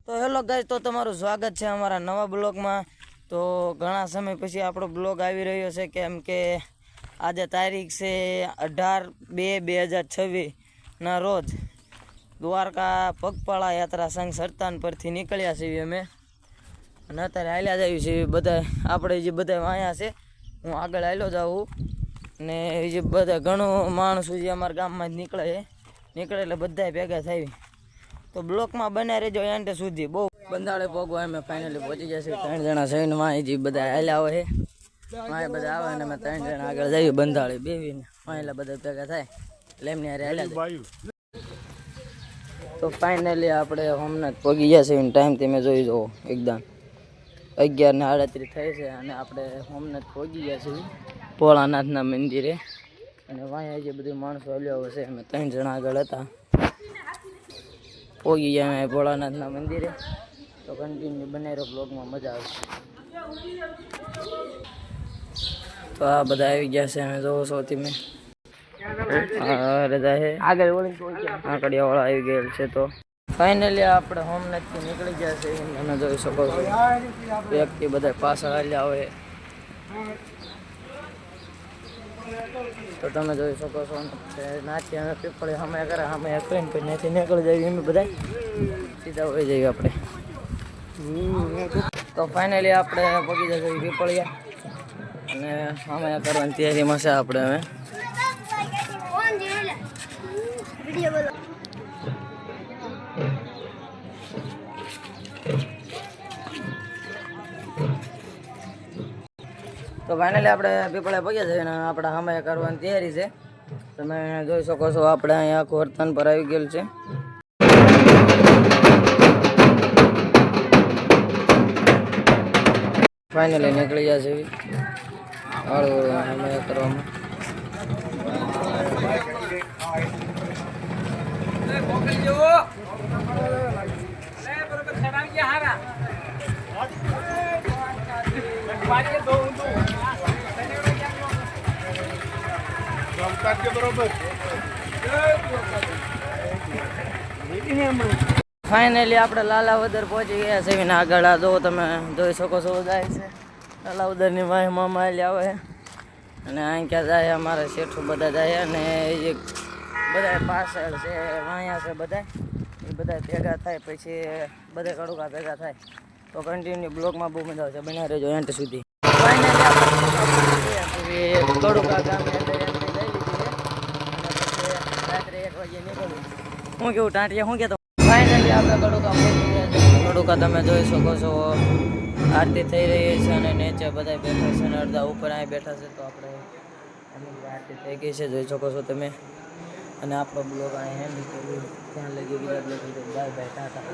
તો hello guys, તો તમારું સ્વાગત છે અમારા નવા બ્લોગમાં। તો ઘણા સમય પછી આપણો બ્લોગ આવી રહ્યો છે, કેમ કે આજે તારીખ છે 18/2/2026 ના રોજ દ્વારકા પગપાળા યાત્રા સંઘ સરતાન પરથી નીકળ્યા છીએ અમે, અને અત્યારે હાલ્યા જઈએ છીએ બધા। આપણે જે બધા અહીંયા છે, હું આગળ હાલ્યો જાઉં, ને એ જે બધા ઘણો માણસો જે અમારા ગામમાં જ નીકળે એટલે બધા ભેગા થાય। તો બ્લોકમાં બને રહેજો એન્ડ સુધી। બહુ બંધાળે પગવા અમે ફાઇનલી પહોંચી જશે। 3 જણા છે ને માં જે બધા હાલ્યા આવે છે, માં બધા આવે ને અમે 3 જણા આગળ જઈએ બંધાળે બેવીને, એટલે બધા ભેગા થાય એટલે એમની હારે હાલ્યા। તો ફાઇનલી આપણે હોમનાથ પહોંચી ગયા છે। ટાઈમ તમે જોઈ જુઓ, એકદમ 11:38 થાય છે અને આપણે હોમનાથ પહોંચી ગયા છીએ ભોળાનાથના મંદિરે। અને વાંયા જે બધી માણસો હાલ્યા હોય છે, અમે 3 જણા આગળ હતા, પહોંચી ગયા ભોળાનાથના મંદિરે। તો કન્ટિન્યુ બનાવ્યો બ્લોગમાં, મજા આવશે। તો આ બધા આવી ગયા છે, અમે જોવો છો તમે રજા છે, આંકડિયાવાળા આવી ગયેલ છે। તો ફાઇનલી આપણે હોમનાથથી નીકળી ગયા છે, તમે જોઈ શકો છો વ્યક્તિ બધા પાછળ હાલ્યા હોય। તો તમે જોઈ શકો છો નાથી અમે પીપળી અમે કરે અમે કરીને પછી ત્યાંથી નીકળી જઈએ અમે બધા સીધા હોઈ જઈએ આપણે। તો ફાઇનલી આપણે પગી જઈએ પીપળિયા, અને અમે કરવાની તૈયારીમાં છે આપણે હવે। તો ફાઇનલી આપણે પીપળે પગ્યા છે, અને આપણે સામે કરવાની તૈયારી છે। તમે જોઈ શકો છો આપણે અહીંયા આખું વર્તન પર આવી ગયેલું છે। ફાઇનલી નીકળી ગયા છે હળવું સામે કરવામાં। ફાઇનલી આપણે લાલાવદર પહોંચી ગયા છે ને આગળ આ જો તમે જોઈ શકો છો જાય છે લાલાવદરની વાય મામા આવે છે, અને અહીં ક્યાં જાય અમારા શેઠું બધા જાય, અને એ બધા પાછળ છે વાયા છે બધા, એ બધા ભેગા થાય પછી બધા કડુકા ભેગા થાય। તો કન્ટિન્યુ બ્લોગમાં બહુ મજા આવશે, બના રહેજો એન્ડ સુધી। ફાઇનલી આપણે કડુકા ગામે અંદર એન્ટ્રી લઈ લીધી છે, અને પછી રાત્રે 1 વાગે નીકળ્યું। હું કેવું ટાંટિયા શું કહેતો? ફાઇનલી આપણે કડુકા પહોંચી ગયા છે। કડુકા તમે જોઈ શકો છો આરતી થઈ રહી છે, અને નીચે બધા બેઠા છે, અને અડધા ઉપર અહીં બેઠા છે। તો આપણે અમુક આરતી થઈ ગઈ છે, જોઈ શકો છો તમે। અને આપણો બ્લોગ અહીં હેન્ડ કર્યું, ત્યાં લગી બીજા બ્લોગ બાય બાય ટાટા।